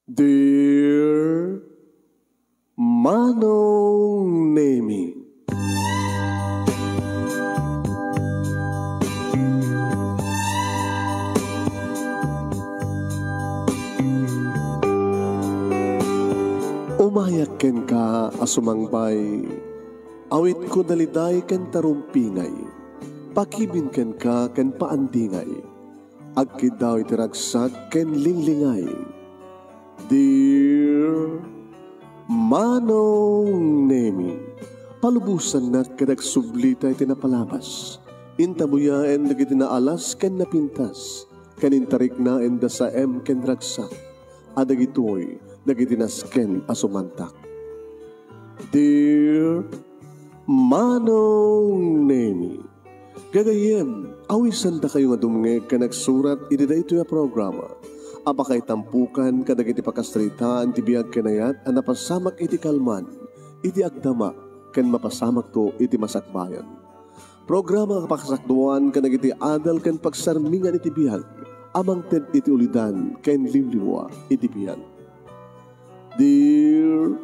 Dear Manong Nemi, umayak ken ka asumangbay, awit ko daliday ken tarumpingay, pakibin ken ka ken paandingay, agkid daw itiragsak ken linglingay. Dear Manong Nemi, palubusan na kadagsublita iti napalabas, intabuyaen na gitinaalas ken napintas, kanintarik na enda sa ken ragsak, adag ito'y nagitinasken asumantak. Dear Manong Nemi, gagayem, awisan da kayo nga dumngeg ka nagsurat iti daytoy a programa. Apakay tampukan kadag iti pakastrita ti biyag kanayat a napasamak iti kalman, iti agdama, ken mapasamak to iti masakbayan. Programa kapakasakduan kadag iti adal ken pagsarmingan iti biyag, amang ted iti ulidan ken liwliwa iti biyag. Dear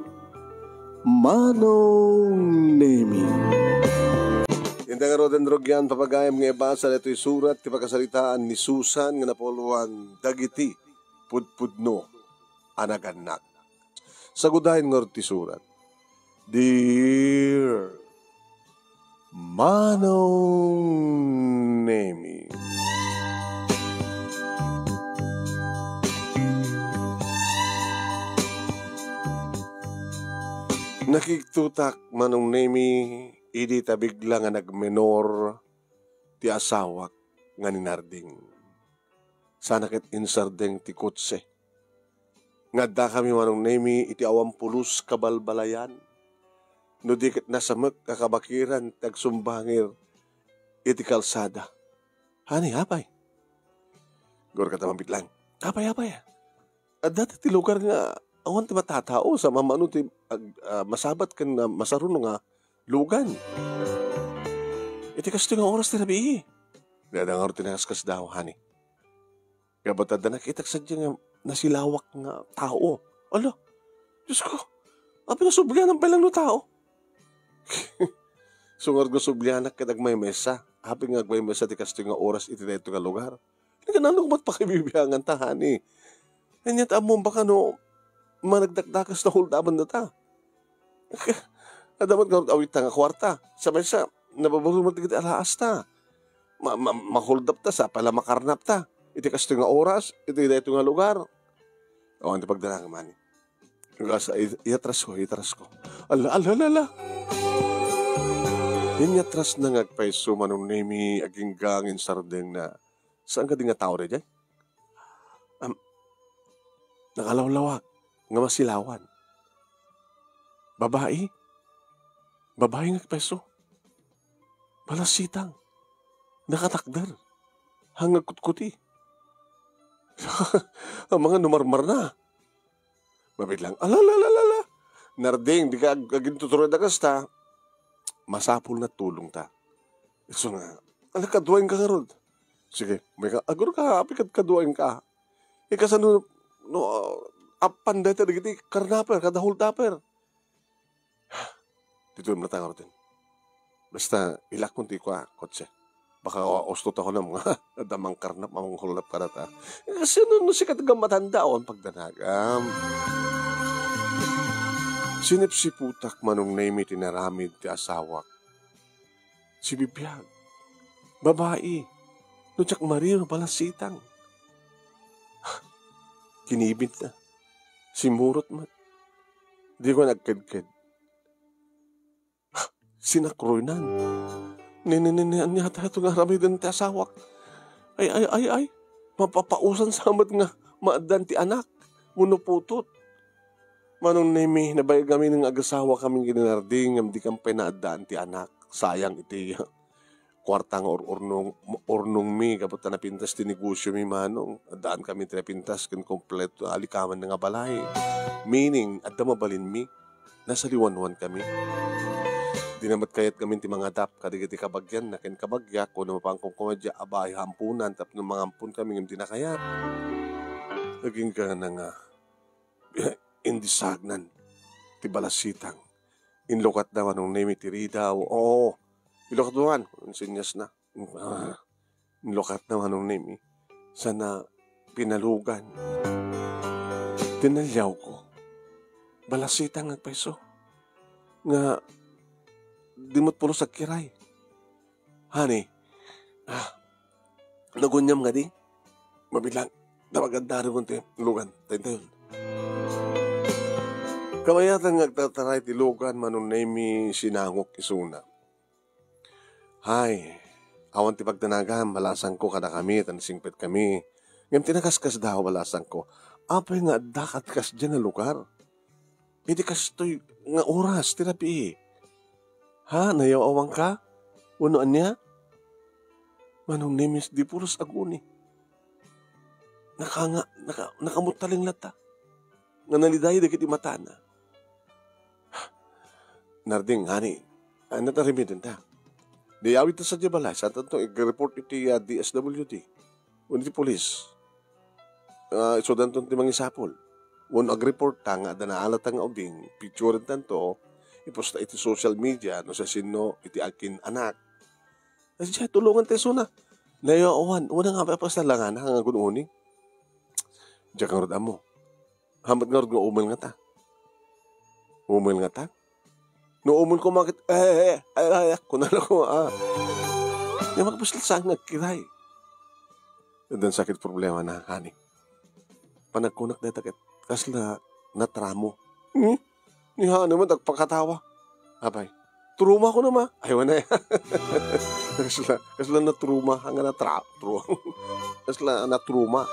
Manong Nemi, hindi nga roden drogyan papagayam nga ibasa na ito'y surat ti pagkasalitaan ni Susan nga napuluan dagiti pudpudno anaganak. Sagudahin nga ti surat. Dear Manong Nemi, nakiktutak Manong Nemi, idi tabigla nga nagmenor ti asawak nga ninarding. Sana ket insardeng ti kutse. Ngadda kami Manong Nemi iti awampulos kabalbalayan. No di ket nasamek kakabakiran tagsumbangir iti kalsada. Hani, apay? Gor katamampit lang. Apay. At dati ti lugar nga awan ti matatao sa mamano ti masabat ken masaruno nga lugan. Iti kasto nga oras ti nabii. Dadangar ti nakaskas daw, hani. Kabatad na nakita sadya nga nasilawak nga tao. Ala, Diyos ko, api na sublianan pa lang no tao. Sungar ko sublianan kadag may mesa. Api nga may mesa ti kasto nga oras iti dito nga lugar. Hindi ka nanong ba't pakibibiyangan ta, hani. Kanyat among baka no, managdakdakas na huldaban na ta. Adamat nga awit nga kwarta. Sa mesa, nababalo mo tigit alaas ta. Mahuldap ta sa pala makarnap ta. Iti kasto nga oras, iti dito nga lugar. O, ang pagdala nga mani. Iatras ko. Ala. Inyatras na ngagpaiso Manong Nemi aging gangin sardeng na saan ka di nga tao rin dyan? Nakalawlawag nga masilawan. Babae nga peso. Balasitang. Nakatakdar. Hanggang kutkuti. Ang mga numarmar na. Mabit lang. Alalala. Narding, di ka agintuturo na kasta. Masapul na tulong ta. So nga, kaduain ka nga rod. Sige, may ka, aguro ka, apikat kaduain ka. Ikasan no, apan dito, digiti, karnaper, kadahul taper. Dito yung natang rotin. Basta, ilak mo ti ko kotse. Baka ostot ako ng mga damang karnap, mamang hulap karata. Kasi no sikat hanggang matanda o ang pagdanagam. Sinipsiputak Manong Nemi tinaramid ti asawak. Si bibiyag. Babae. No tsak marino balasitang. Kinibit na. Simurot man. Di ko nagkadkad. Sinakroynan. Niyata ito nga ramay din ti asawak. Ay. Mapapausan samat nga maadan ti anak. Munuputot. Manong Nemi, nabayag kami ng agasawa kaming ginanarding ang di kang pinaadaan ti anak. Sayang iti kwartang ornong mi kapag napintas ti negosyo mi Manong. Adaan kami ti napintas kan kompleto alikaman nga balay. Meaning, adda mabalin mi, nasa liwanwan kami. Di namat kayat kami ti mga dap, kadigiti kabagyan, nakin kabagya, kung namapangkong kumadya, abay hampunan, tap ng mga hampun kami ng tinakayat. Naging ka na nga, indisagnan, ti balasitang. Inlokat daw anong name iti daw. Oo, ilokat dawan. Insinyas na. Inlokat daw anong name. Sana pinalugan. Tinalyaw ko. Balasitang agpaiso. Nga, dimot pulo sa kiray. Honey, nagunyam nga di. Mabilang, napagandari ko ito lugan. Tayo. Kamayatan nagtataray ti lugan manong name sinangok isuna. Hay, awan ti pagtanagan, balasan ko kada kami, tanisingpit kami. Ngam tinakaskas daw balasan ko. Apay nga dakat kas dyan na lugar. Hindi kas to'y nga oras, tirapi. Ha, nayaw-awang ka? Unoan niya? Manong nemis di puros aguni. Nakamutaling lata. Nga naliday dagiti mata na. Narding, hani, natarimitin ta. Di awit ta sa Jabalay, sa tanto, i-report iti DSWD. Uniti polis. So danton ti mangisapol. Won ag-report ta nga, danaalat nga ubing, picture tanto, iposta iti social media, no sa sino, iti akin anak. Kasi siya, tulungan tayo na. Layo awan, una nga pa pasalangan, hanga gununi. Diyan kang roda mo. Hamat nga roda nga umil nga ta. Umil nga ta? No umil ko makit, kunala ko, Nga magpasal sa nagkiray. Dan sakit problema na, hani. Panagkunak na takit, kasla natramo. Niha naman, tagpakatawa. Abay, truma ko naman. Ayaw na yan. kasla natruma, hanga natramo. Kasla natruma.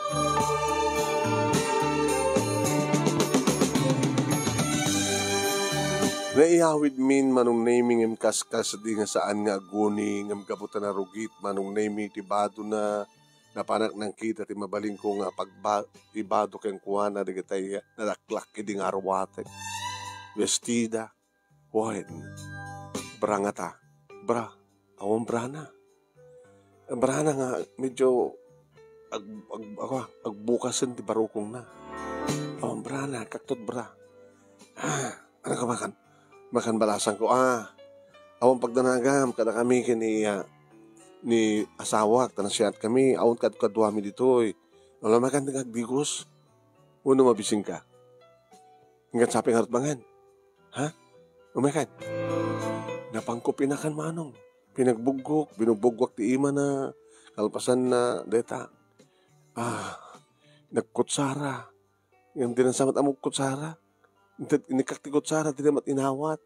Naiyawid min manong naming im kaskas di nga saan nga aguni ngam kaputan na rugit manong naming tibado na napanak ng kita ti mabaling ko nga ibado keng kuwana di katay nalaklak idi nga arwate vestida wahen brangata awang brana nga medyo agbukasan ti barukong na awang brana kaktot bra ano ka makan balasan ko, awang pagdanagam, kada kami ni asawak, tanasiyat kami, awang kadwami ditoy. Wala makan nagdigos, uno mabising ka. Hinggat saping harot mangan. Ha? Umakan. Napangkupinakan manong. Pinagbugok, binugbugwak ti ima na, kalpasan na deta. Nagkutsara. Yung dinansamat amog kutsara. Nikaktikot sara, di namat inawat.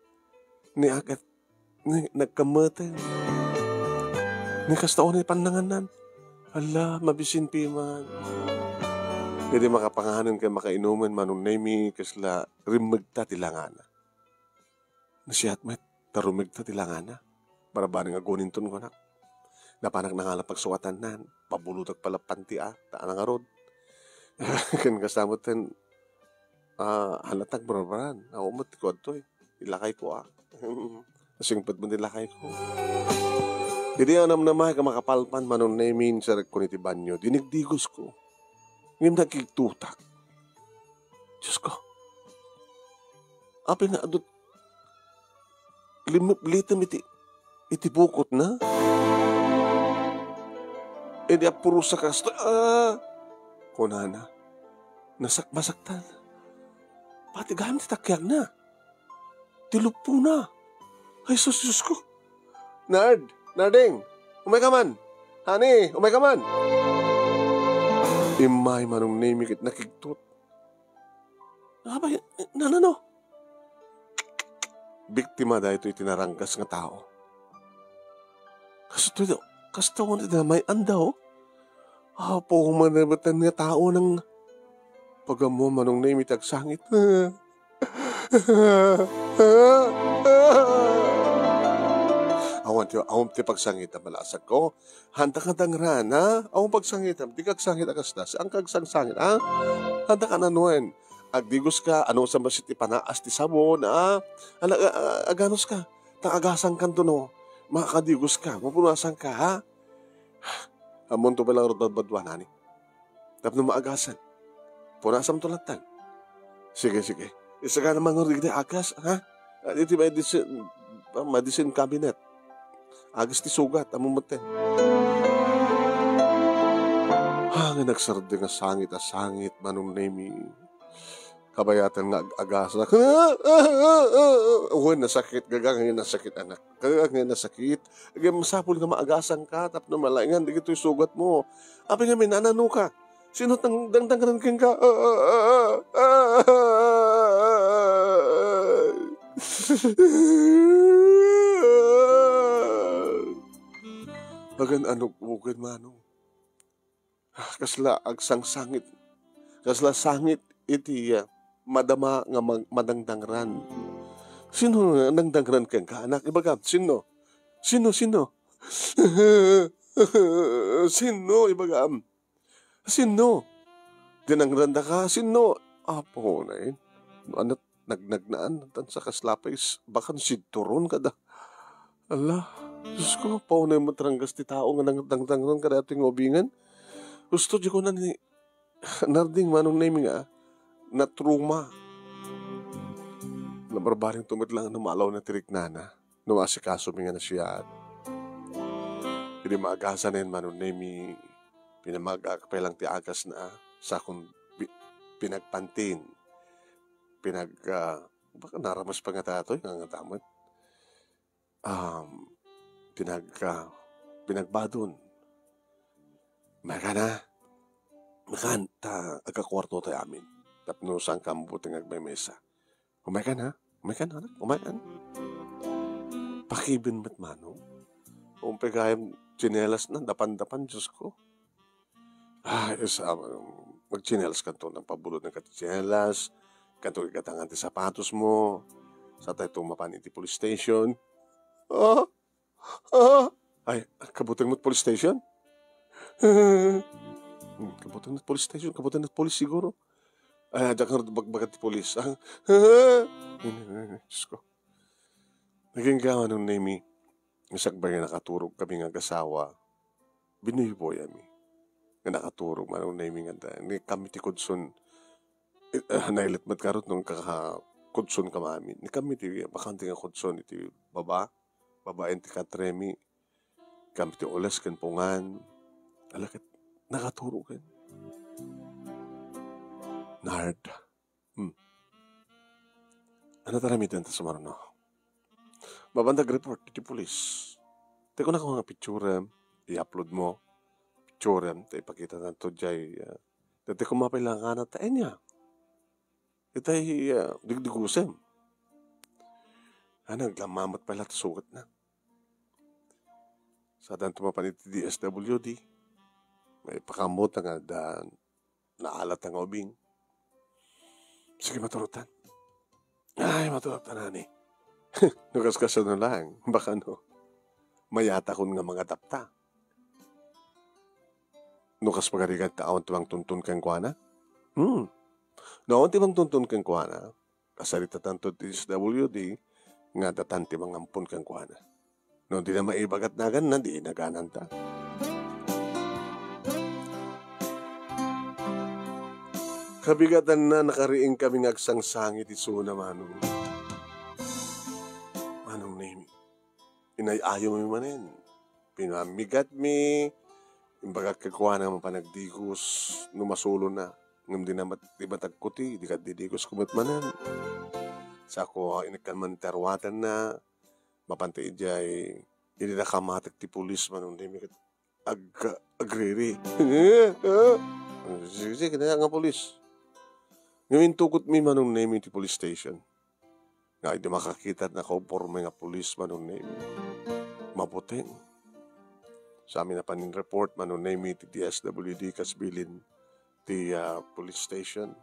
Ni agat, nagkamatan. Nikastaon ni panlanganan. Hala, mabisin piman. Hindi makapangahanan kayo makainuman manong nami kasla rimagta tilangana. Nasiyat met, tarumigta tilangana. Barabaring agunin ton ko na. Napanak na nga lang pagsuwatan nan. Pabulutag pala pantia, taan nga rod. Kan kasamutan, halatag barabaran. Ako matikod to eh. Ilakay ko Nasingpad mo nilakay ko. Hindi anam naman ka makapalpan manong namin sa rekuniti banyo. Dinigdigos ko. Ngayon nagkitutak. Diyos ko. Api na adot. Litam iti bukot na. E di apuro sa kasto. Kunana. Masaktan. Pati gamit takyak na. Tilupo na. Ay, sus ko. Narding, umay ka man. Honey, umay ka man. Imay manong namikit nakigtot. Abay, nanano? Biktima da ito itinarangkas nga tao. Kasto ko na may andaw. Po manabatan nga tao ng pagamo manong namitak sangit. Awang ti pagsangit ang malasag ko. Handa ka dang rana. Awang pagsangit ang di kagsangit agasdas. Ang kagsangsangit, Handa ka na nuen. Agdigos ka, ano sa masit ipanaas ti sabon, aganos ka. Takagasang kanto no. Makakadigos ka. Mapunasan ka, Amon to palang rodad badwa nani. Tapos na maagasan. Punasam tulatan. Sige, sige. Isa ka naman ng rigde agas, ha? Iti medicine cabinet. Agas ti sugat, amumutin. Nga nagsarde nga sangit a sangit, manong nemi. Kabayatan nga agasa. Uy, nasakit. Gagang nga nasakit, anak. Gagang nga nasakit. Gagang masapul nga maagasan ka. Tap na malaingan. Di ito yung sugat mo. Abi nga, minanano ka. Sino dangdangan ka? Bagan ano bukid manong. Kasla agsang sangit. Kasla sangit iti madama nga madangdangran. Sino nangdangran kang ka anak? Ibaga, sino? Sino? Sino? Ibaga, sino? Dinangranda ka? Sino? Apo na eh. Ano, nagnagnaan sa kaslapay, baka sidturon ka da. Ala, Diyos ko, paunay mo tranggas ti tao nga nangdangdangran ka dating obingan. Gusto di ko na ni narding manong naming na truma. Nabarbaring tumit lang na malaw na tirik nana. Numasikaso mi nga na siya. Hindi maagasan na yun manong nami. Pinamagakapay lang ti agas na sa akong pinagpantin. Baka naramas pa nga tatoy, nga tamad. Pinagbadon. Makan, agakwarto tayo amin. Tapno sang kambuting agmemesa. Umaykan ha? Umaykan. Pakibin mat mano. Umpagayam chinelas na, dapan-dapan, Diyos ko. Mag-chinelas ka to ng pabulot ng katichinelas, kanto ikatangan ti sapatos mo, sa tayo tumapan iti police station. Ay, kabuting mo't police station? Kabuting mo't police station, kabuting mo't police siguro. Ay, adyak nga bagbagat ti police. Diyos ko. Naging gawa nung nami, isagbay nga nakaturog kami nga gasawa, binuyboy ami. Nga nakaturog manong nami nga ni kami ti kudson, nailit mat karot nung kudson ka mami. Ni kami ti bakanti nga kudson iti babaen ti katremi, kami ti olas kan pungan, alakit nakaturog kan. Nard. Ano taramitan ta sa marano? Babandag report iti police. Teko na ko nga picture, i-upload mo. Picture, tayo ipakita na to jay. Dati ko mapailangan na tayo niya. Itay digdigusem. Naglamamat pala at sugat na. Sa dan tumapan iti DSWD, may pakamot nga naalat ang obing. Sige, maturutan. Ay, maturutan na ni. Nukas-kasya na lang. Baka mayata kun nga mga tapta. Nukas pagarigat taon timang tuntun kang kuana? Noon timang tuntun kang kuana, kasarita tanto DSWD, nga datan timang ampun kang kuana. Noon di na maibagat nagan na, di naganan ta. Kabigatan na nakariing kami ngagsangsangit isuna manong name. Inayayo mi manen. Pinamigat mi. Imbaga kagkuha na mapanagdigos. Numasulo na. Ngam di na matagkuti. Di ka didigos kumot manen. Sa ako inikan man terwatan na. Mapantay jay. Hindi na kamatik ti pulis manong name. Agriri. Sige, kaya nga pulis. Ngayon tukot mi manong name ti police station. Nga hindi makakita na kauporme nga pulis manong name. Maputing. Sa amin na panin report manong name ti DSWD kasbilin ti police station.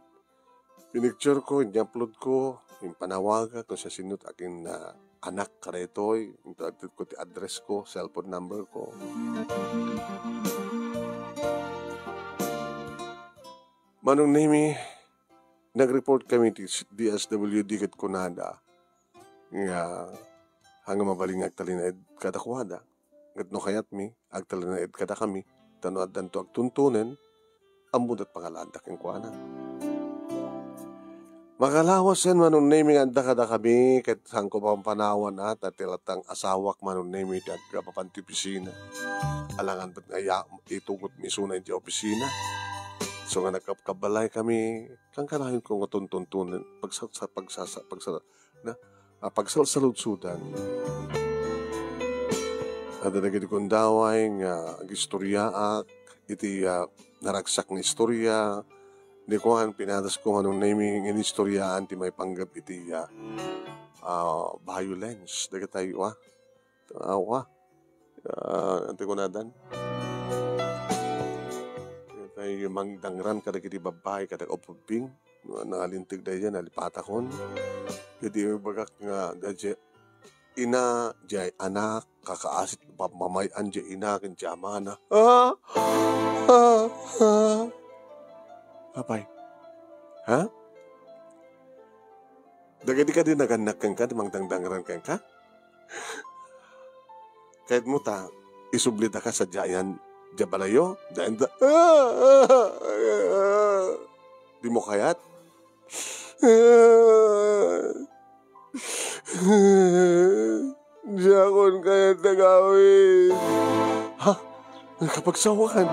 Pinicture ko, in-upload ko, yung panawaga kung sa sinut akin anak karetoy, yung ko ti address ko, cellphone number ko. Manong name nag-report kami ti DSWD kat kunada nga hanga mabaling agtalinaid kada kuwada kat no kayat mi agtalinaid kada kami tanoad danto agtuntunen amudat pangalandak yung kuwana Makalawas yan manong naming anda kada kami kahit saan ko pang panawan at tilatang asawak manong naming papanti opisina. Alangan ba't nga itugot misuna di opisina. So nga nagkabalay kami, kang kanahin ko nga tuntuntunan, pagsalsaludsudan. At nagiging kong daway nga gistoryaak, iti naragsak ng istorya, di ko ang pinatas ko anong naming inistoryaan ti may panggap iti violence. Daga tayo ante ko nadan. Daga tayo mangdangran kada kiti babay kada opubing. Nangalintig da yan, nalipatakon. Kadi bagak nga dadya ina, jay anak, kakaasit pamamayan jay ina, kinjamana. Apay? Ha? Dagadi ka din naganak kang ka, dimang dangdangaran kang ka? Kahit mo ta, isublita ka sa jayan, jabalayo, dayan da, di mo kayat? Diyakon kayat nagawin. Ha? Nakapagsawakan?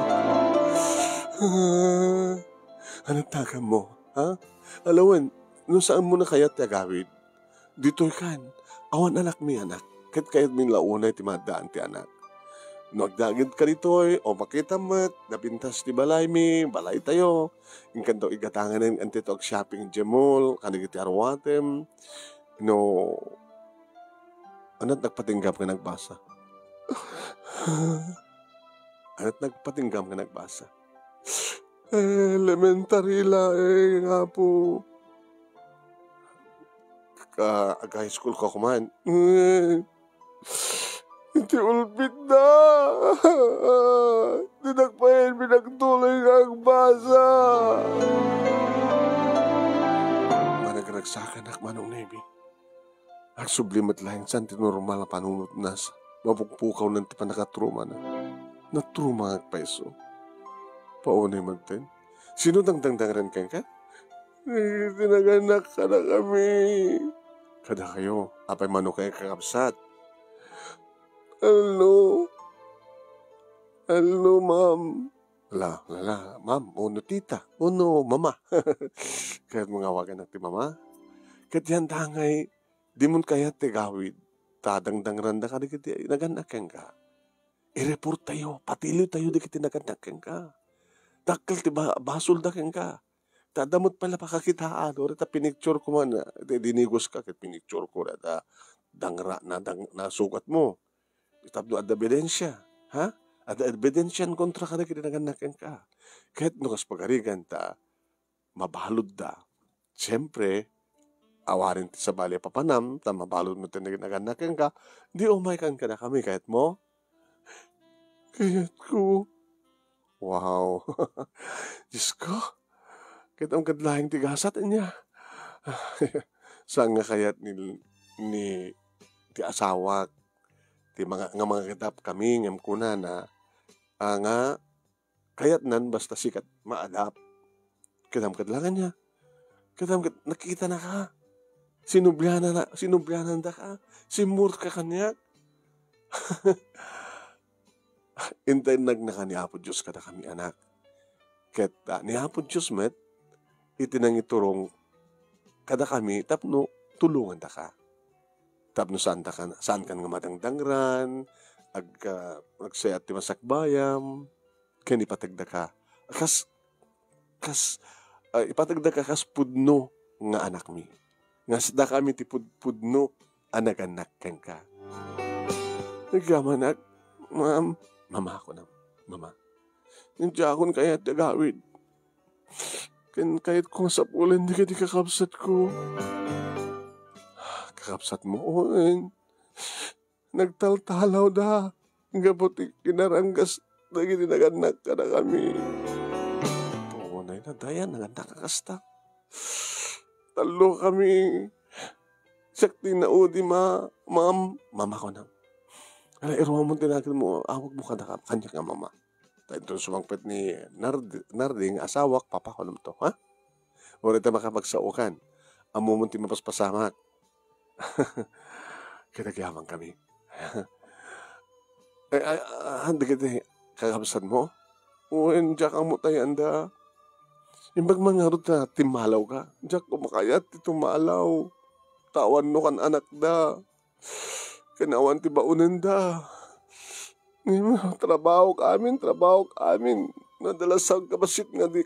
Anong tagam mo? Ha? Alawan, nung saan mo na kaya tagawid? Dito'y kan. Awan anak mi anak. Kahit min launay ti madaan ti anak. Nagdagid ka dito'y, o makita mo't, napintas ti balay mi, balay tayo. Ingkan daw igatangan ng antito ag shopping di mall, kanigiti arwatem. No, ano't nagpatinggap ka nagbasa? Ano't nagpatinggap ka nagbasa? Elementary lang nga po. High school ko kuman. Iti ulpit na. Dinagpahin, pinagtuloy nga ang basa. Managragsakan ak manong Navy. Ang sublimat lang san tinormal na panunot nas. Mapukpukaw ng tipa nakatruma na. Natruma ang peso. Paunay magten. Sino dangdangdangaran kang ka? Tinaganak ka na kami. Kada kayo, apay mano kayo kakapsat. Hello, ma'am. Ma'am, uno tita, uno mama. Kaya't mga wagan natin mama. Kaya't yan tangay, di mo kaya tigawid. Tadangdangaran na ka, di kiti naganak kang ka. I-report tayo, patilo tayo, di kiti naganak kang ka. Dakkel ti basol da kang ka. Tadamot pala pakakitaan. O rita pinicture ko man. Dinigos ka kit pinicture ko. Rita dangra na nasukat mo. Itabdo ad ebidensya. Ha? Ad ebidensyan kontra ka na kinaganakan ka. Kahit nukas pagarigan ta, mabalod da. Siyempre, awarin ti sa bali papanam, ta mabalod mo tinaganakan ka, di umaykan ka na kami kahit mo. Kaya't ko. Wow. Diyos ko. Kahit ang kadlahing tigasat niya. Saan nga kayat ni ti asawa, ti mga kitap kami, ngam kuna na, nga, kayat nan basta sikat maadap. Kadam kadlangan niya. Nakikita na ka. Sinubyanan da ka. Simur ka kanya. Intay nagnaka ni Apo Diyos kada kami anak. Ket ni Apo Diyos met, itinang iturong kada kami, tapno tulungan da ka. Tapno saan kan nga madangdangran, nagsayat ti masakbayam, kani patagda ka. Ipatagda ka kas pudno nga anak mi. Nga sada kami ti pudno anak-anak ken ka. Nagamanak, ma'am, mama ako na, mama. Hindi akong kaya dagawid. Kahit kung sa pulan, di kakapsat ko. Kakapsat mo, nagtaltalaw da. Gabuti kinaranggas na ginaganak ka na kami. Oo na dayan, naganak ka kasta. Talo kami. Sakti na udi ma'am, mama ko na. Kaya iruwa mo tinagin mo, awag mo ka na kanya nga mama. Tayo sumangpit ni Narding asawak, papa ko naman to, ha? O rita makapagsaukan. amo mo ti mapaspasamak. Kinagyaman kami. Handa kita kakabsan mo? Uwen, Jack ang mutay anda. Imbag mangarot na timalaw ka. Jack, kumakayat ti tumalaw. Tawan no kan anak da. Kanawan ti baunan da. Trabaho ka amin. Nadalasag kapasit nga di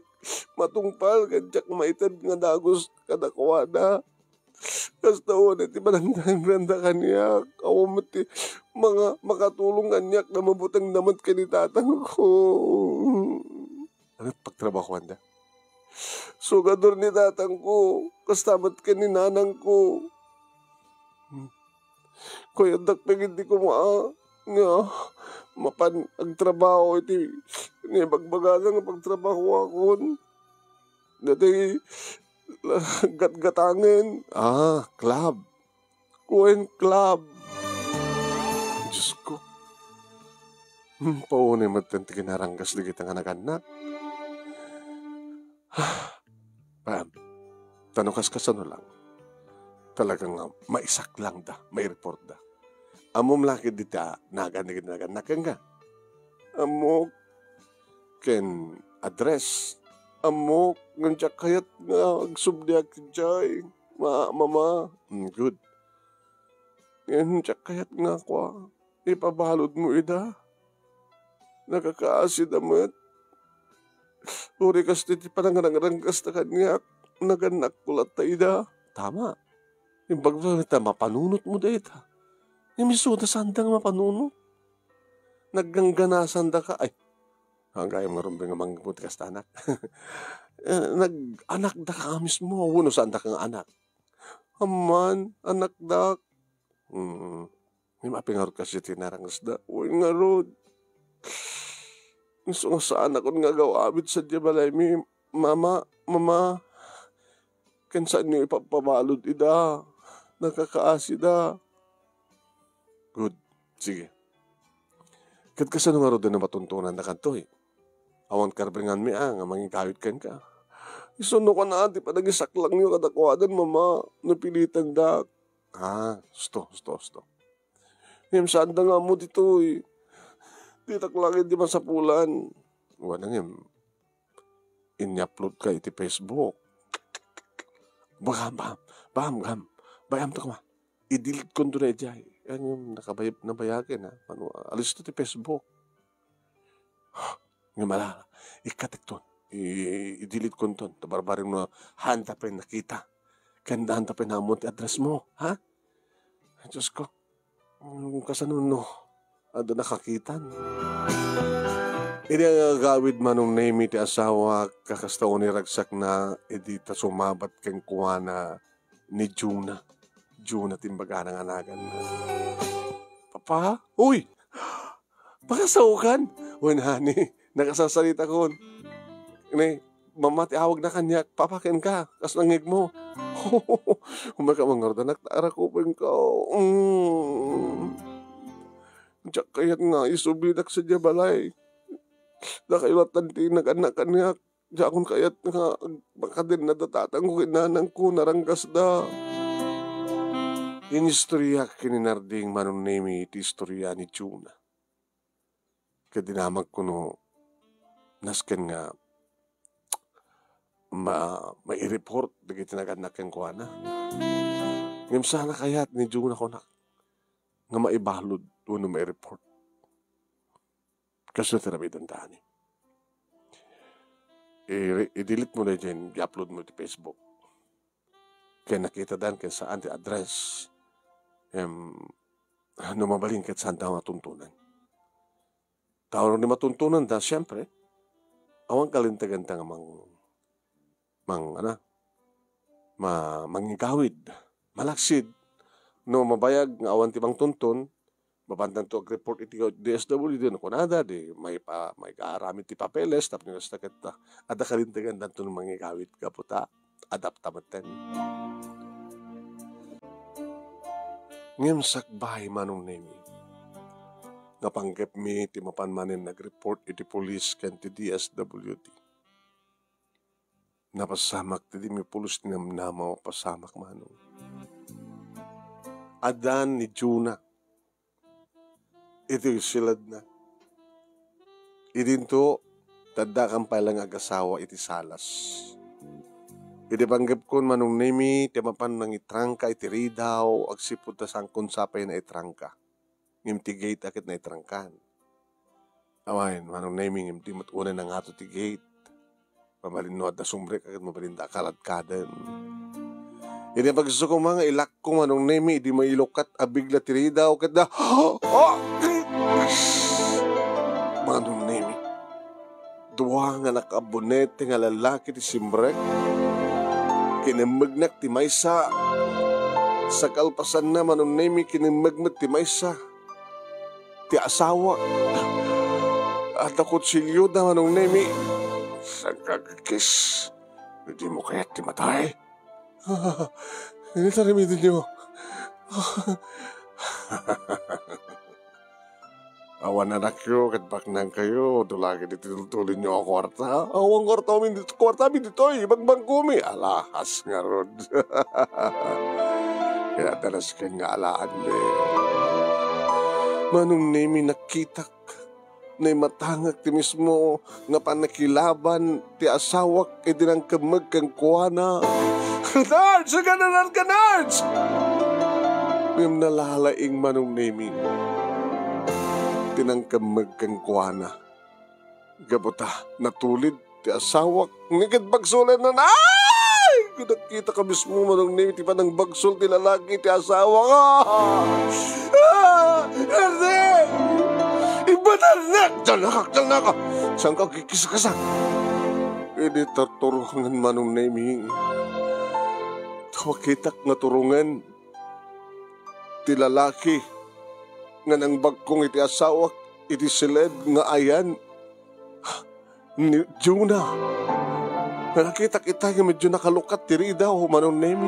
matungpal. Jack maitad nga dagos kadakwa da. Kasta na ti panandang kaniya. Kawamot ti mga makatulong kanyak na mabutang damat kanitatang ko. Ano't pagtrabahoan da? Sugador ni tatang ko. Kastamat ka ni nanang ko. Kuya dakpeg hindi ko nga mapan agtrabaho iti bagbagagan nga pagtrabaho akon. Dati gatgatangin. Club. Kuwen club. Diyos ko. Paunay matanti kinaranggas di kita nga naganak. Pam, tanong kas ano lang. Talagang maisak lang da, may report da. Amom laki dita, nagan ka. Amok, ken address. Amok, ngantiyak kayat nga, agsubdiak jay. Mama, good. Ngantiyak kayat nga kwa, ipabalod mo ida. Nakakaasid amat. Uri kas titi panangarangkas na kanya, naganak kulat ta ida. Tama. Yung bagvita, mapanunot mo da ita. Yung misuda sandang mapanunot. Naggangganasan da ka. Ay, hanggang marumbing ang mga puti kas anak. Nag-anak da ka mismo. Uno saan da kang anak. Aman, anak da. Yung mapingarot kasi tinarangas da. Uy, ngarod. Gusto nga sa anak ko nga gawabit sa diyabalay mi. Mama, saan niyo ipapabalod ida? Nakakaasi da. Good. Sige. Kat kasano nga ro din na matuntunan na kanto eh. Awan karbringan mi nga mangikawit kan ka. Isuno ka na, di pa nagisak lang nyo kadakwadan, mama. Napilitan da. Sto. Ngayon saan da nga mo dito eh. Di taklangin di man sa pulan. Wala ngayon. In-upload ka iti Facebook. Baham. Bayam to ka ma. I-delete ko doon na ijay. Yan yung nabayagin ha. Alis to ti Facebook. Nga malala. Ikatik to. I-delete ko doon. Tabarbarin mo hanta pa yung nakita. Kanda hanta pa yung namon ti address mo. Ha? Diyos ko. Kasanon no. Ado nakakitan. Ini ang gawid manong name ti asawa kakastao ni ragsak na edita sumabat keng kuwana ni Juna. Juna timbaga ng anagan. Papa? Uy! Pakasaukan? Uy, nani. Nakasasalita ko. Ini, mama ti awag na kanya. Papakin ka. Kas nangig mo. Umakamangar na naktara ko pa yung kao. Diyak kayat nga isubidak sa diyabalay. Nakaiwatan ti nag-anak kanya. Diyak akong kayat nga baka din nadatatang ko kinanang ko naranggas da. Yung istorya kininarding manong name iti istorya ni Juna. Kadinamag ko no nasken nga mai-report dagiti nag-anak yung kuha na. Ngayon sana kayat ni Juna ko na nga maibalod uno mai-report. Kasi terabi dantaan eh. I-delete mo na dyan, i-upload mo sa Facebook. Kaya nakita dan kaya saan ti address. Mabaling kahit saan daw matuntunan. Tao ni matuntunan da, siyempre, awang kalintagan ta nga mangigawid, malaksid, no mabayag nga awan ti bang tuntun, mabantan to ag-report iti DSWD no kunada di may kaaramid ti papeles tapos nga sa kita ada kalintagan danto ng mangigawid kaputa adaptamaten. Ngem sakbay manong nemi. Nga panggap mi ti mapanmanin nag-report iti police ken ti DSWD. napasamak ti di mi pulos ni namnama pasamak manong. Adan ni Juna, ito yung silad na. Idinto, tadda kang palang agasawa iti salas. Iti banggap kon manong nemi, timapan ng itrangka, iti ridaw, agsipod ta sang konsapay na itrangka. Ngimti gate akit na itrangkan. Awain, manong nemi, ngimti matunan na nga to ti gate. Pamalinod na sumbrek akit mabalinda kaladkadan. Iti pagsuko mga ilak ko manong nemi, di mailokat abigla ti ridaw, kat na, manong nemi. Duwa nga nakabunete nga lalaki ti simbrek. Kinimagnak ti maysa. Sa kalpasan na manong nemi kinimagnak ti maysa. Ti asawa. At nakutsilyo na manong nemi. Sa kagkis. Hindi mo kaya't ti matay. Hindi tarimidin niyo. Awan anak yo, katbaknang kayo, dulagi ditulin nyo ang kwarta. Awang kwarta min dito, kwarta min dito, ibagbang kumi. Alahas nga rod. Kaya dalas ka nga alaan le. Manong nemi nakitak, na matangak ti mismo, nga panakilaban, ti asawak, e dinang kamag kang kuwana. Nards! Agananan ka, Nards! Ngam nalalaing manong nemi. Tinangkamag kang kuwana. Gabuta, natulid, ti asawak, ngigad bagsulan na ay! Nakita ka mismo manong nemi, ti panang bagsol, ti lalaki, ti asawak. Erdeng! Ibatarnak! Diyan na ka! Saan ka kikisakasak? Hindi tarturungan manong nemi. Tawakitak nga turungan, ti lalaki, nga nang bagkong iti asawak, iti siled nga ayan, ni Juna. Nakita kita nga medyo nakalukat, tiri daw, manong nemi.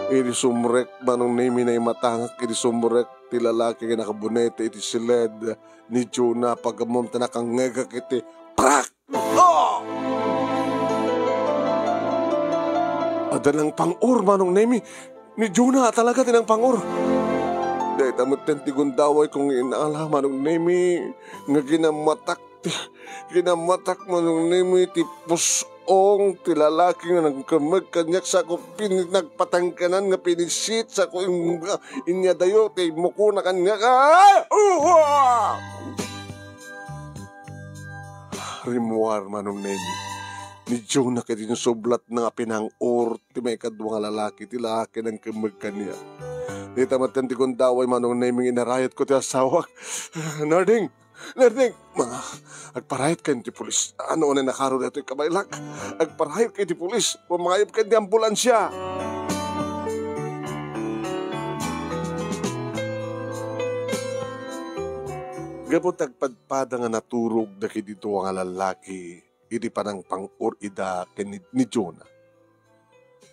Iti sumrek, manong nemi na imatangak, iti sumrek, ti lalaki nga nakabunete, iti siled ni Juna, pagamom tanakangagak iti, prak! Oh! Adalang pang-ur, manong nemi, ni Juna talaga tinang pang-ur. Dahil tamot ten ti gundaway kung inaala manong nemi nga ginamatak manong nemi ti pusong ti lalaki nga nagkamag kanyak sa ko nagpatangkanan nga pinisit sa ko inya dayo ti muko na kanyak rimuar manong nemi ni Jonah kaya din sublat na nga pinang-or ti may kadwa nga lalaki ti lalaki ng kamag kanya. Di tamatan ti kundaway manong naming inarayat ko ti asawak. Narding! Mga, agparayat kayo ti pulis. Ano na nakaro dito yung kabaylak? Agparayat kayo ti pulis. Pumangayap kayo ti ambulansya. Gabot agpadpada nga naturog na dito ang lalaki. Idi panang pang-or ida ni Jonah.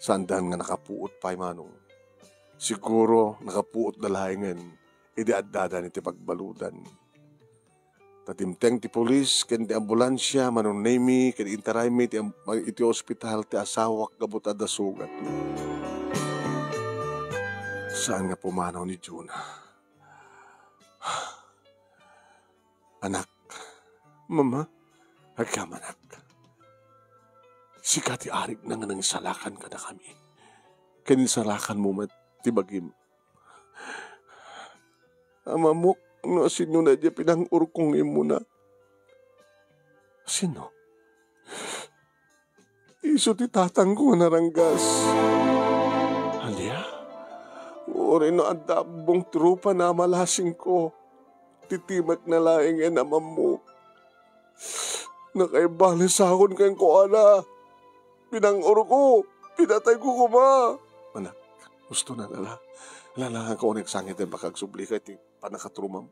Sandan nga nakapuot pa manong. Siguro nakapuot na lahingan, idi-addada ni ti pagbaludan. Tatimteng ti polis, ken ti ambulansya, manong nemi, ken intaray mi iti ospital ti asawak gabot adda sugat. Saan nga pumanaw ni Juna? Anak, mama, agkamanak. Sika ti arik na nga nang salakan ka na kami. Kanisalakan mo mat tibagim. Amamok, no, sino na di pinang-urkong imo na? Sino? Iso ti tatang ko naranggas. Alia? Uri no adabong trupa na malasing ko. Titimat na laing en amamok. Nakaibalasakon kayong ko ala. Pinang-ur ko. Pinatay ko kuma. Anak, gusto na lala. Lalahan ko unik sangit ang pakagsubli ka iti panakatrumam.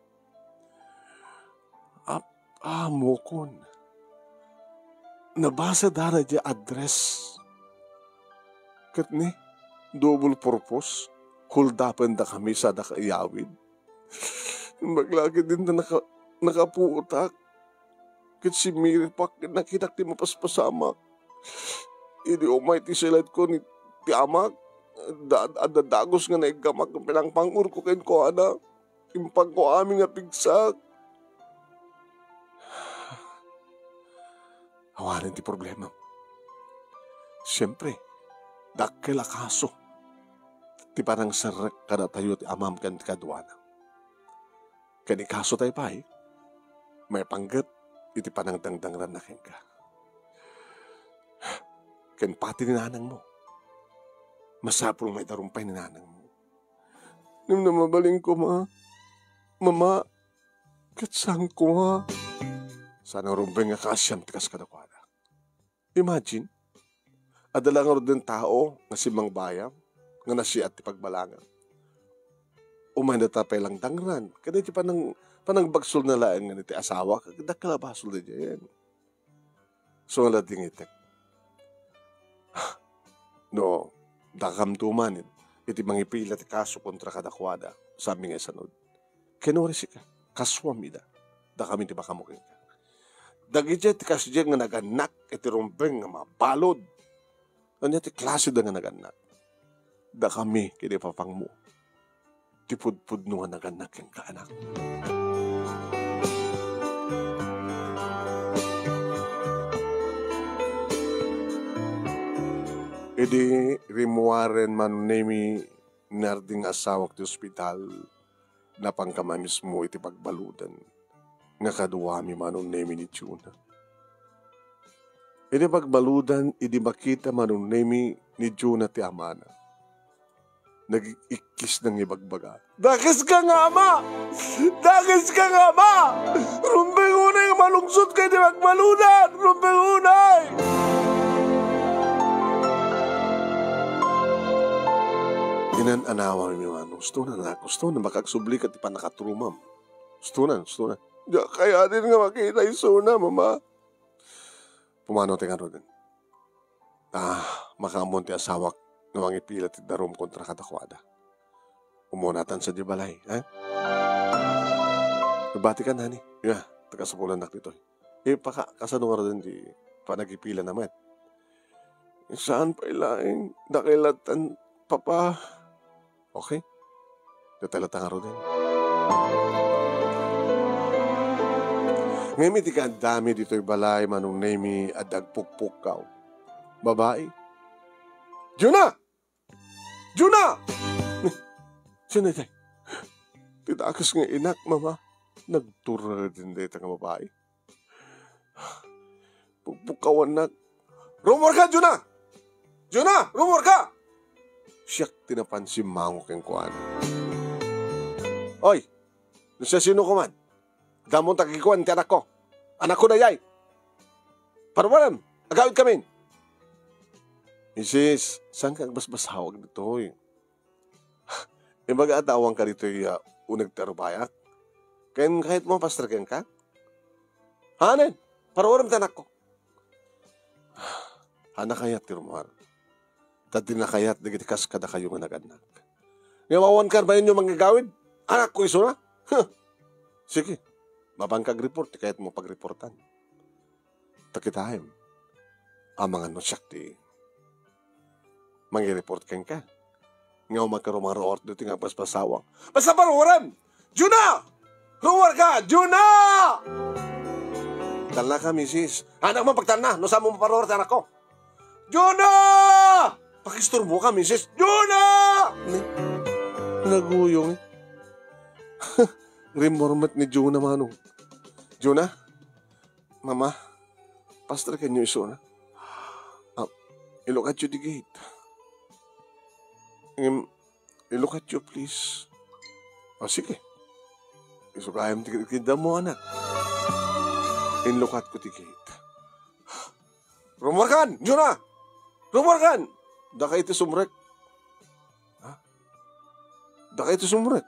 Mo kon. Nabasa dara di address. Kat ni, double purpose. Huldapan da kami sa dakayawid. Maglagi din na nakapuutak. Kat si Miri pa nakinak ti mapaspasamak. Idi umay ti silad ko ni ti amak. Dagos nga naigamak ng pinangpangur ko kayo ko ana. Impag ko aming nga pigsak. Awanan ti problema. Siyempre, dakila kaso. Ti parang sarek kada tayo ti amam kan ti kadwana. Kani kaso tayo pa may panggat iti panang dangdangran na ka. Ken pati ni nanang mo. Masapul may darumpay ni nanang mo. Nung namabaling ko, Mama, katsang ko ha. Sana rumpay nga kasyam tikas kadakwada. Imagine, adala nga rin tao nga si Mang Bayam, nga nasi at ipagbalangan. Umay na tapay lang dangran. Kada iti panang bagsol na laang nga niti asawa, kagdakala basol na dyan. So nga lading itek. No, dakam tumanin, iti mangipila ti kaso kontra kadakwada, sabi nga sanod. Kenori si ka, kaswamida, dakam iti bakamukin ka. Dagiti ti kasya nga naganak, iti rumpeng nga mabalod. Ano ti klase da nga naganak. Da kami, kini papang mo. Ti pudpud no nga naganak yung kaanak. Idi rimuaren man nemi narding asawak ti ospital na pangkama mismo iti pagbaludan nga kaduami manon nemi ni Juna. Idi pagbaludan idi makita manon nemi ni Juna ti amana. Nag-ikis ng ibagbaga. Dakis ka nga ama! Dakis ka nga ama! Rumping unay malungsod kayo di magbaludan! Rumping unay! Inan-anawa mi man. Gusto na makagsubli ka ti panakatrumam. Gusto na. Diya kaya din nga makita isuna, mama. Pumano ti nga rin. Makamon ti asawak na mangipila ti darom kontra kadakwada. Umunatan sa di balay, ha? Nabati ka na, ni. Tagasapulan na dito. Kasano nga rin di panagipila naman. Saan pa ilaing dakilatan, papa? Okay? Datalata nga rin. Ngayon iti ka dami dito'y balay manong nemi at agpukpuk kao. Babae. Juna! Sino ito? Titakas nga inak, mama. Nagtura din dito nga babae. Pukpukawan na. Rumor ka, Juna! Rumor ka! Siyak tinapansin mango keng kuan. Oy! Nasa sino ko man? Damon takikuan ti anak ko. Anak ko na yay. Parwaram, agawid kami. Mrs., saan ka basbashawag dito eh? Mag-aatawang ka dito yung unag tarubayak. Kahit mo pastragan ka? Hanen, parwaram ti anak ko. Anak kaya tirumar. Tati na kaya't nagitikas kada kayo nga nag-anak. Ngawawan ka ba yun yung manggagawid? Anak ko iso na? Sige, mabangkag report, kahit mo pag-reportan. Takitahim, ang mga nosyak di mangi-report ka. Ngaw magkarumaroort dito nga paspasawa. Basta paruwaran! Juna! Ruwar ka! Juna! Talna ka, misis. Anak mo pagtalna, no saan mo maparuwar anak ko? Juna! Pakistor mo ka, misis. Juna! Naguyong eh. Remormat ni Juna manong. Juna? Mama? Pastor can you iso na? Look at you the gate. Look at you please. Sige. Isugayam ti kinda mo anak. Look at ko the gate. Rumarkan! Juna! Rumarkan! Daka iti sumrek. Daka iti sumrek.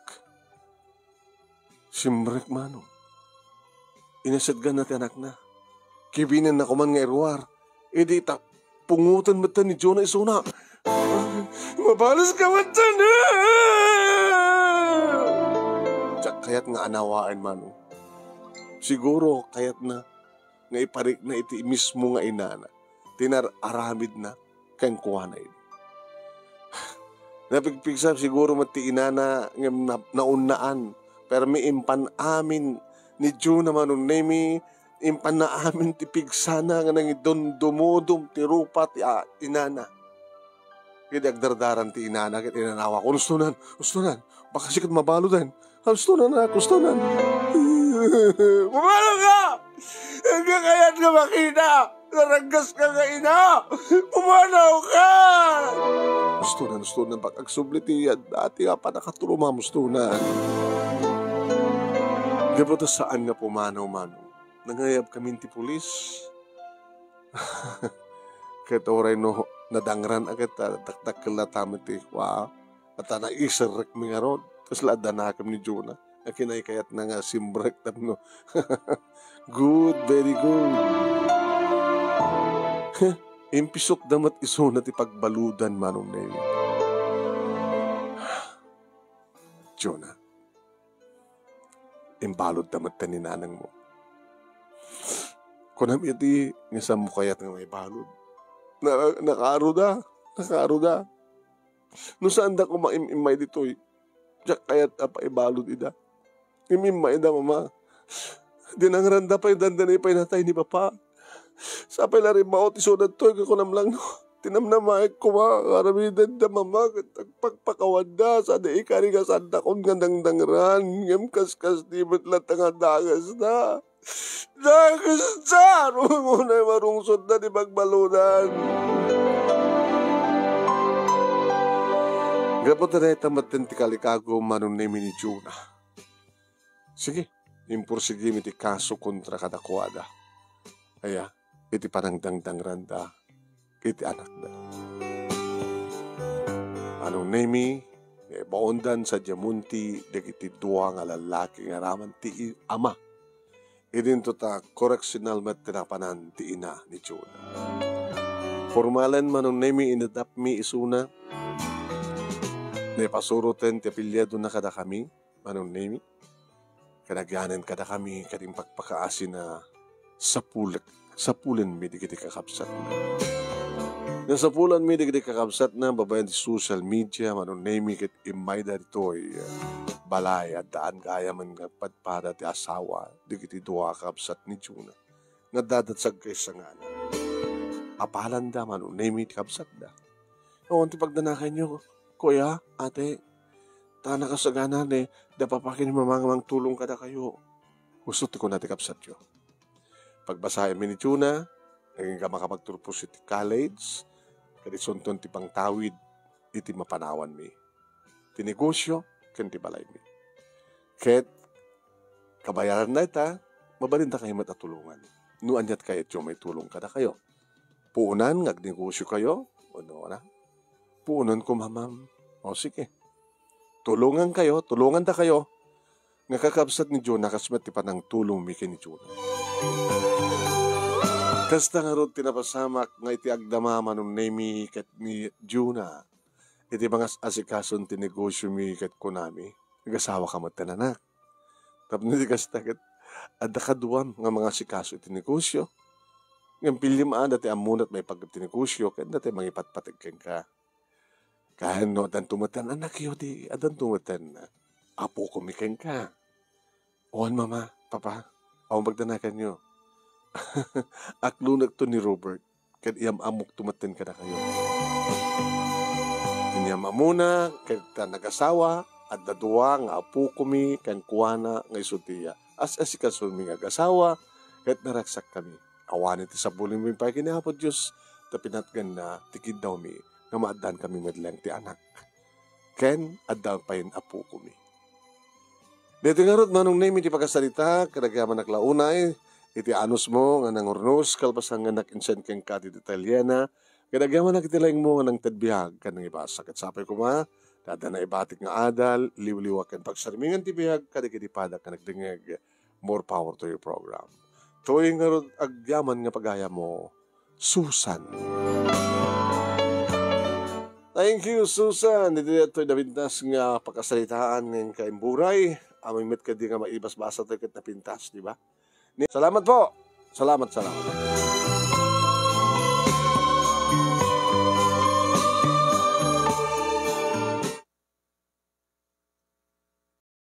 Simrek manong. Inasadgan natin anak na. Kibinan na kuman nga irwar. Di pungutan mata ni Jonah isuna. Mabalas ka mata na! Kaya't nga anawaan manong. Siguro kaya't na nga iparik na iti mismo nga inana, tinararamid na kang kuha na ini. Napigpigsap siguro mati inana nga naunaan, pero may impan amin ni Diyo naman nun nemi, impan na amin ti pigsana nga nang idon dumudum ti rupa ti inana. Kaya agdardaran ti inana, kaya inanawa ko, gustunan, baka sikat mabaludan, gustunan. Pumalo ka! Hanggang kaya't ka makita, naranggas ka nga ina, pumanaw ka! Gustunan, baka agsublit ti dati nga pa nakatulumam, gustunan. Gabota saan nga pumanaw-manaw, nangayab kami ti pulis. Kahit oray no, nadangran agad, dakdakkel na tama ti wa, at naisarek mi nga ron, kasi ladan na kami ni Jonah, na kinaykayat na nga simbrek no. Good, very good. Impisok damat iso na ti pagbaludan manong na yun. Jonah, imbalod damat ta ni nanang mo. Kunam iti, nga sa mukayat nga may balod. Nakaruda. No saan da ko maimimay dito'y, diyak kayat apa ibalod ida. Imimay da mama. Dinangranda pa yung dandanay pa natay ni papa. Sapay la rin maot isunod to'y kakunam lang no. Tinamnamay ko karamidan da mama. Pagpakawad da sa da ikari ka sanda kong gandang-dangran. Ngam kaskas di ba't latang dagas na. Dagas na! Muna yung marungsod na di magbalunan. Gapot na rin tamatin ti kalikago manong name ni Jonah. Sige, impursige mi ti kaso kontra kadakwada. Kaya, iti panangdangdang randa, iti anak da. Anong name baondan sa Jamunti, dagiti dua nga lalaki nga raman ti ama. Idinto ta correctional mat tinapanan ti ina ni Jonah. Formalan manong name inadap mi isuna, nepasuruten ti apilyado na kada kami, manong name, kadagyanan kada kami, kadim pagpakaasin na sapulan mi di kiti kakapsat na. Nga sapulan mi di kiti kakapsat na, babayan di social media, manong name, kit imay da dito'y balay at daan kaya man nga padpada ti asawa, di kiti duwa kakapsat ni Jonah. Nga dadatsag kay sangan. Apalan da, manong name, ti kakapsat da. O, ti pagdanakan nyo, kuya, ate, tana ka sa ganan dapapakin mamang tulong kada kayo. Gusto ti ko na ti kapsat yo. Pagbasahin mi ni Jonah, naging ka makapagturpos iti college, kadisonton ti pangtawid, iti mapanawan mi. Ti negosyo, ken ti balay mi. Ket, kabayaran na ita, mabalinda kayo matatulungan. Nuanyat kayo ito may tulong kada kayo. Puunan, ngagnegosyo kayo, o no na? Puunan ko mamam. O sige. Tulungan ta kayo. Nga kakabsat ni Jonah kasmat ti panang tulong mi ni Jonah. Kasta nga ron tinapasamak nga iti agdama manong nemi kat ni Jonah. Iti mga asikason ti negosyo mi kat kunami. Nagasawa ka matananak. Tapos niti kasta kat adda kaduam nga mga asikaso iti negosyo. Ngayon pilimaan dati amunat may pagtinegosyo kat dati mangipatpatigken ka. Kahit no, adan tumatan, anak yun di, adan tumatan, apo kumikin ka. Ohan mama, papa, ako magdanakan nyo. Aklunag to ni Robert, kad iyam amok tumatan ka na kayo. Inyama muna, kad nagasawa, at dadua nga apo kumi, kan kuwana, nga isutiya. As asikasun mi nga agasawa, kad naraksak kami. Awanin ti sabulin mo yung pakinahapod Diyos, tapinatgan na tikid daw mi, nga maadan kami madlang ti anak. Ken, addan pa yun apo kumi. Dito nga ron, manong name iti pagkasalita, kadagyaman naklaunay, iti anos mo, nga nangurnos, kalpasan nga nakinsen keng kati detalyena, kadagyaman nakitilaing mo nga nang tadbihag, ka nang ibasak. At sapay ko ma, dada na ibatik nga adal, liwliwak kan pagsarmingan ti bihag, kadagitipadak ka nagdingeg, more power to your program. Tuwing nga ron, agyaman nga pagaya mo, Susan. Thank you, Susan. Dito ito'y nabintas nga pagkasalitaan ng kaimburay. Aming met ka di nga maibas-basa tayo kat napintas, di ba? Salamat po Salamat, salamat.